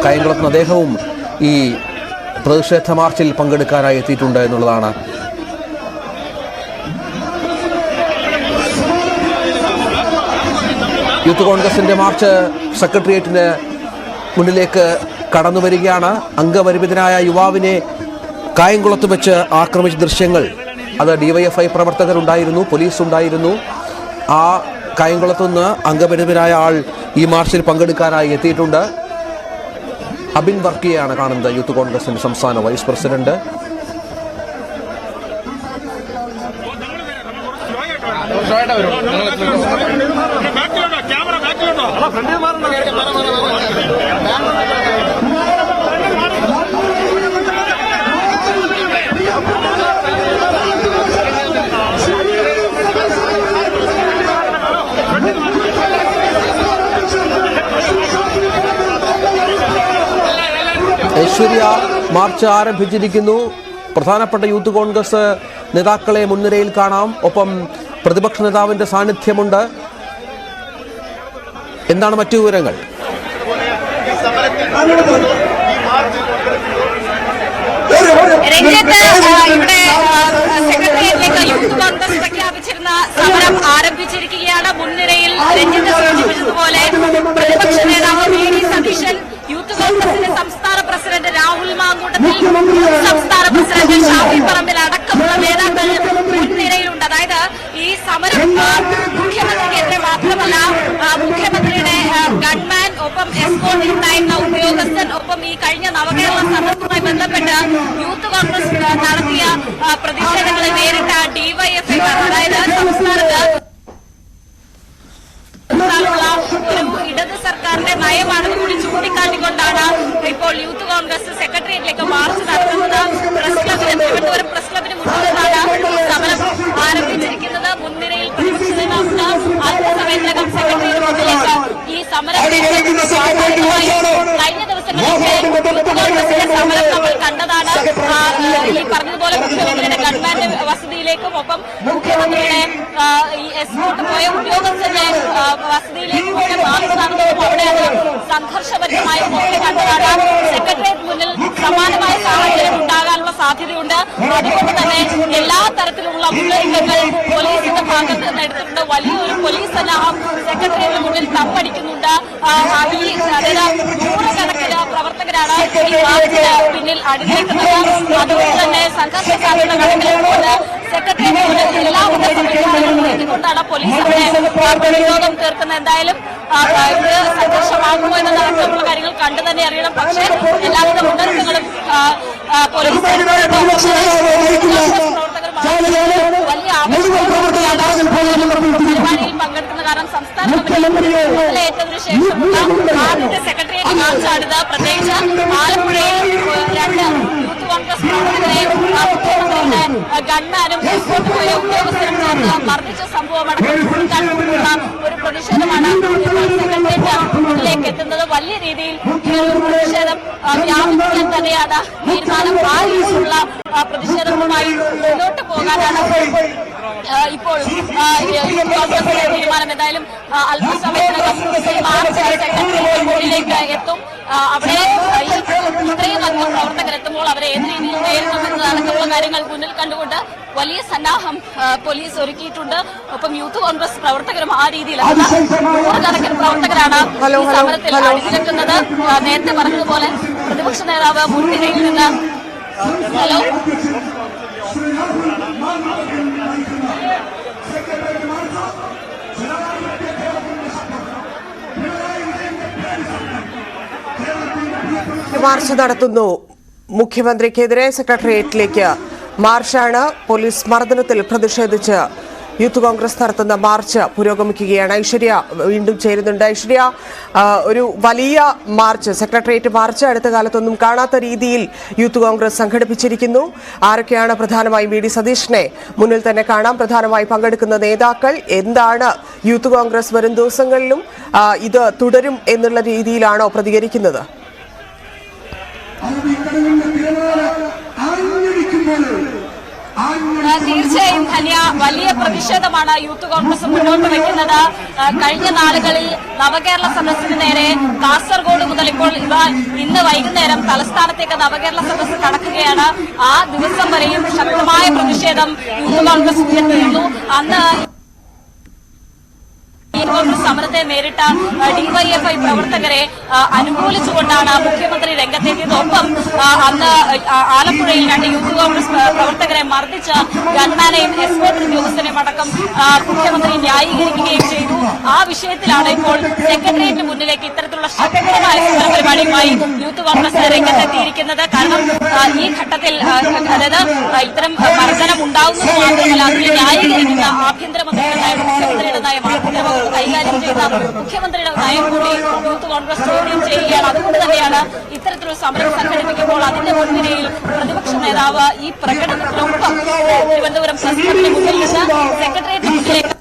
കായംകുളത്ത് അദ്ദേഹവും ഈ പ്രതിഷേധ മാർച്ചിൽ പങ്കെടുക്കാനായി എത്തിയിട്ടുണ്ട് എന്നുള്ളതാണ്. യൂത്ത് കോൺഗ്രസിന്റെ മാർച്ച് സെക്രട്ടേറിയറ്റിന് മുന്നിലേക്ക് കടന്നു വരികയാണ്. അംഗപരിമിതനായ യുവാവിനെ കായംകുളത്ത് വെച്ച് ആക്രമിച്ച ദൃശ്യങ്ങൾ, അത് ഡിവൈഎഫ്ഐ പ്രവർത്തകരുണ്ടായിരുന്നു, പോലീസ് ഉണ്ടായിരുന്നു. ആ കായംകുളത്തുനിന്ന് അംഗപരിമിതനായ ആൾ ഈ മാർച്ചിൽ പങ്കെടുക്കാനായി എത്തിയിട്ടുണ്ട്. അബിൻ വർക്കിയെയാണ് കാണുന്നത്, യൂത്ത് കോൺഗ്രസിന്റെ സംസ്ഥാന വൈസ് പ്രസിഡന്റ്. ഐശ്വര്യ മാർച്ച് ആരംഭിച്ചിരിക്കുന്നു. പ്രധാനപ്പെട്ട യൂത്ത് കോൺഗ്രസ് നേതാക്കളെ മുൻനിരയിൽ കാണാം. ഒപ്പം പ്രതിപക്ഷ നേതാവിന്റെ സാന്നിധ്യമുണ്ട്. എന്താണ് മറ്റു വിവരങ്ങൾ? യൂത്ത് കോൺഗ്രസ് പ്രഖ്യാപിച്ചിരുന്ന സമരം ആരംഭിച്ചിരിക്കുകയാണ്. മുൻനിരയിൽ രഞ്ജിത്ത് സൂചിപ്പിച്ചതുപോലെ പ്രതിപക്ഷ നേതാവ് വി.ഡി. സതീശൻ, യൂത്ത് കോൺഗ്രസിന്റെ സംസ്ഥാന പ്രസിഡന്റ് രാഹുൽ മാങ്കൂട്ടത്തിൽ, സംസ്ഥാന പ്രസിഡന്റ് ഷാഫി പറമ്പിൽ അടക്കമുള്ള നേതാക്കൾ മുൻനിരയിലുണ്ട്. അതായത് ഈ സമരം മുഖ്യമന്ത്രിക്കെതിരെ മാത്രമല്ല, മുഖ്യമന്ത്രിയുടെ ഗൺമാൻ, ഒപ്പം എസ്കോർട്ട് ഉണ്ടായിരുന്ന ഉദ്യോഗസ്ഥൻ, ഒപ്പം ഈ കഴിഞ്ഞ നവകേരള സമരവുമായി ബന്ധപ്പെട്ട് യൂത്ത് കോൺഗ്രസ് നടത്തിയ പ്രതിഷേധങ്ങളെ നേരിട്ട ഡിവൈഎഫ്ഐ, അതായത് സംസ്ഥാനത്ത് ഒരു ഇടത് സർക്കാരിന്റെ നയമാണെന്ന് കൂടി ചൂണ്ടിക്കാട്ടിക്കൊണ്ടാണ് ഇപ്പോൾ യൂത്ത് കോൺഗ്രസ് സെക്രട്ടേറിയറ്റിലേക്ക് മാർച്ച് നടത്തുന്നത്. തിരുവനന്തപുരം പ്രസ് ക്ലബിന് മുന്നിലാണ് സമരം ആരംഭിച്ചിരിക്കുന്നത്. മുൻനിരയിൽ പ്രതിപക്ഷ നേതാവുണ്ട്. അല്പസമയത്തിനകം സെക്രട്ടേറിയറ്റ് മുന്നിലേക്ക് ഈ സമരം കഴിഞ്ഞ ദിവസങ്ങളിലൊക്കെ യൂത്ത് കോൺഗ്രസിന്റെ സമരം നമ്മൾ കണ്ടതാണ്. ഈ പറഞ്ഞതുപോലെ മുഖ്യമന്ത്രിയുടെ ഗവൺമെന്റ് വസതിയിലേക്കും ഒപ്പം മുഖ്യമന്ത്രിയുടെ ഈ എസ്കോർട്ട് പോയ ഉദ്യോഗസ്ഥന്റെ വസതിയിലേക്കും ഒക്കെ മാർച്ച് നടന്നതും അവിടെ അത് സംഘർഷപരമായ ഒക്കെ കണ്ടതാണ്. സെക്രട്ടേറിയറ്റ് മുന്നിൽ സമാനമായ സാഹചര്യം ഉണ്ടാകാനുള്ള സാധ്യതയുണ്ട്. അതുകൊണ്ട് തന്നെ എല്ലാ തരത്തിലുള്ള മുന്നൊരുക്കങ്ങൾ പോലീസിന്റെ ഭാഗത്ത് നിന്ന് എടുത്തിട്ടുണ്ട്. വലിയൊരു പോലീസ് സന്നാഹം സെക്രട്ടേറിയറ്റിന് മുന്നിൽ തമ്പടിക്കുന്നുണ്ട്. ഈ അതായത് നൂറുകണക്കിന് പ്രവർത്തകരാണ് ഈ മാർച്ചിന് പിന്നിൽ അണിനിരക്കുന്നത്. അതുകൊണ്ട് തന്നെ സംഘർഷ സാധ്യത കണക്കിലെടുത്തുകൊണ്ട് സെക്രട്ടേറിയറ്റ് എല്ലാവിധ സംവിധാനങ്ങളും എത്തിക്കൊണ്ടാണ് പോലീസ് പ്രതിരോധം തീർക്കുന്നത്. എന്തായാലും ഇത് സംഘർഷമാകുമോ എന്നതടക്കമുള്ള കാര്യങ്ങൾ കണ്ടു തന്നെ അറിയണം. പക്ഷേ എല്ലാവിധ മുന്നൊരുക്കങ്ങളും പോലീസ് വലിയ ആവശ്യമാണ് പരിപാടിയിൽ പങ്കെടുക്കുന്ന. കാരണം സംസ്ഥാന കമ്മിറ്റി ഏറ്റതിനു ശേഷമുള്ള ആദ്യത്തെ സെക്രട്ടേറിയറ്റ് മാർച്ചാണിത്. പ്രത്യേകിച്ച് ആലപ്പുഴയിൽ രണ്ട് യൂത്ത് കോൺഗ്രസ് പ്രവർത്തകരെ മുഖ്യമന്ത്രിയുടെ ഗൺമാനും എസ്കോർട്ട് പോയ ഉദ്യോഗസ്ഥരും മർദ്ദിച്ച സംഭവമാണ് ചൂണ്ടിക്കാട്ടിക്കൊണ്ടുള്ള ഒരു പ്രതിഷേധമാണ് സെക്രട്ടേറിയറ്റിലേക്ക് എത്തുന്നത്. വലിയ രീതിയിൽ ഈ ഒരു പ്രതിഷേധം വ്യാപിക്കാൻ തന്നെയാണ് തീരുമാനം. ആ രീതിയിലുള്ള പ്രതിഷേധങ്ങളുമായി മുന്നോട്ട് പോകാനാണ് ഇപ്പോൾ കോൺഗ്രസിന്റെ തീരുമാനം. എന്തായാലും അല്പസമയത്തിനകം മാർച്ച് സെക്രട്ടേറിയറ്റിലേക്ക് എത്തും. അവിടെ ഇത്രയും അധികം പ്രവർത്തകരെത്തുമ്പോൾ അവരെ ഏത് രീതിയിൽ നേരിടുമെന്നതടക്കമുള്ള കാര്യങ്ങൾ മുന്നിൽ കണ്ടുകൊണ്ട് വലിയ സന്നാഹം പോലീസ് ഒരുക്കിയിട്ടുണ്ട്. ഒപ്പം യൂത്ത് കോൺഗ്രസ് പ്രവർത്തകരും ആ രീതിയിലാണ്. നൂറുകണക്കിന് പ്രവർത്തകരാണ് ഈ സമരത്തിൽ അണിനിരക്കുന്നത്. നേരത്തെ പറഞ്ഞതുപോലെ പ്രതിപക്ഷ നേതാവ് മുൻനിരയിൽ നിന്ന് ഹലോ മാർച്ച് നടത്തുന്നു. മുഖ്യമന്ത്രിക്കെതിരെ സെക്രട്ടേറിയറ്റിലേക്ക് മാർച്ചാണ്. പോലീസ് മർദ്ദനത്തിൽ പ്രതിഷേധിച്ച് യൂത്ത് കോൺഗ്രസ് നടത്തുന്ന മാർച്ച് പുരോഗമിക്കുകയാണ്. ഐശ്വര്യ വീണ്ടും ചേരുന്നുണ്ട്. ഐശ്വര്യ, ഒരു വലിയ മാർച്ച്, സെക്രട്ടേറിയറ്റ് മാർച്ച് അടുത്ത കാലത്തൊന്നും കാണാത്ത രീതിയിൽ യൂത്ത് കോൺഗ്രസ് സംഘടിപ്പിച്ചിരിക്കുന്നു. ആരൊക്കെയാണ്? പ്രധാനമായും വി.ഡി. സതീശനെ മുന്നിൽ തന്നെ കാണാം. പ്രധാനമായി പങ്കെടുക്കുന്ന നേതാക്കൾ എന്താണ്? യൂത്ത് കോൺഗ്രസ് വരും ദിവസങ്ങളിലും ഇത് തുടരും എന്നുള്ള രീതിയിലാണോ പ്രതികരിക്കുന്നത്? തീർച്ചയായും ധന്യ, വലിയ പ്രതിഷേധമാണ് യൂത്ത് കോൺഗ്രസ് മുന്നോട്ട് വയ്ക്കുന്നത്. കഴിഞ്ഞ നാളുകളിൽ നവകേരള സദസ്സിന് നേരെ കാസർഗോഡ് മുതൽ ഇപ്പോൾ ഇന്ന് വൈകുന്നേരം തലസ്ഥാനത്തേക്ക് നവകേരള സദസ്സ് കടക്കുകയാണ്. ആ ദിവസം വരെയും ശക്തമായ പ്രതിഷേധം യൂത്ത് കോൺഗ്രസ് ഉയർത്തിയിരുന്നു. അന്ന് കോൺഗ്രസ് സമരത്തെ നേരിട്ട ഡിവൈഎഫ്ഐ പ്രവർത്തകരെ അനുകൂലിച്ചുകൊണ്ടാണ് മുഖ്യമന്ത്രി രംഗത്തെത്തിയത്. ഒപ്പം അന്ന് ആലപ്പുഴയിൽ 2 യൂത്ത് കോൺഗ്രസ് പ്രവർത്തകരെ മർദ്ദിച്ച ഗൺമാനെയും എസ്കോർട്ട് ഉദ്യോഗസ്ഥരെയും അടക്കം മുഖ്യമന്ത്രി ന്യായീകരിക്കുകയും ചെയ്തു. ആ വിഷയത്തിലാണ് ഇപ്പോൾ സെക്രട്ടേറിയറ്റിന് മുന്നിലേക്ക് ഇത്തരത്തിലുള്ള ശക്തമായ സമരപരിപാടിയുമായി യൂത്ത് കോൺഗ്രസ് രംഗത്തെത്തിയിരിക്കുന്നത്. കാരണം ഈ ഘട്ടത്തിൽ അതായത് ഇത്തരം മർദ്ദനം ഉണ്ടാവുന്നത് മാത്രമല്ല, അതിനെ ന്യായീകരിക്കുന്ന ആഭ്യന്തരമന്ത്രിയുടെ നയം, മുഖ്യമന്ത്രിയുടെ നയം, ആഭ്യന്തരമന്ത്രി കൈകാര്യം ചെയ്ത മുഖ്യമന്ത്രിയുടെ നയം കൂടി യൂത്ത് കോൺഗ്രസ് ചോദ്യം ചെയ്യുകയാണ്. അതുകൊണ്ട് തന്നെയാണ് ഇത്തരത്തിലൊരു സമരം സംഘടിപ്പിക്കുമ്പോൾ അതിന്റെ മുൻനിരയിൽ പ്രതിപക്ഷ നേതാവ് ഈ പ്രകടനത്തിനൊപ്പം തിരുവനന്തപുരം പ്രസ് ക്ലബിന് മുന്നിൽ നിന്ന് സെക്രട്ടേറിയറ്റിന് മുന്നിലേക്ക്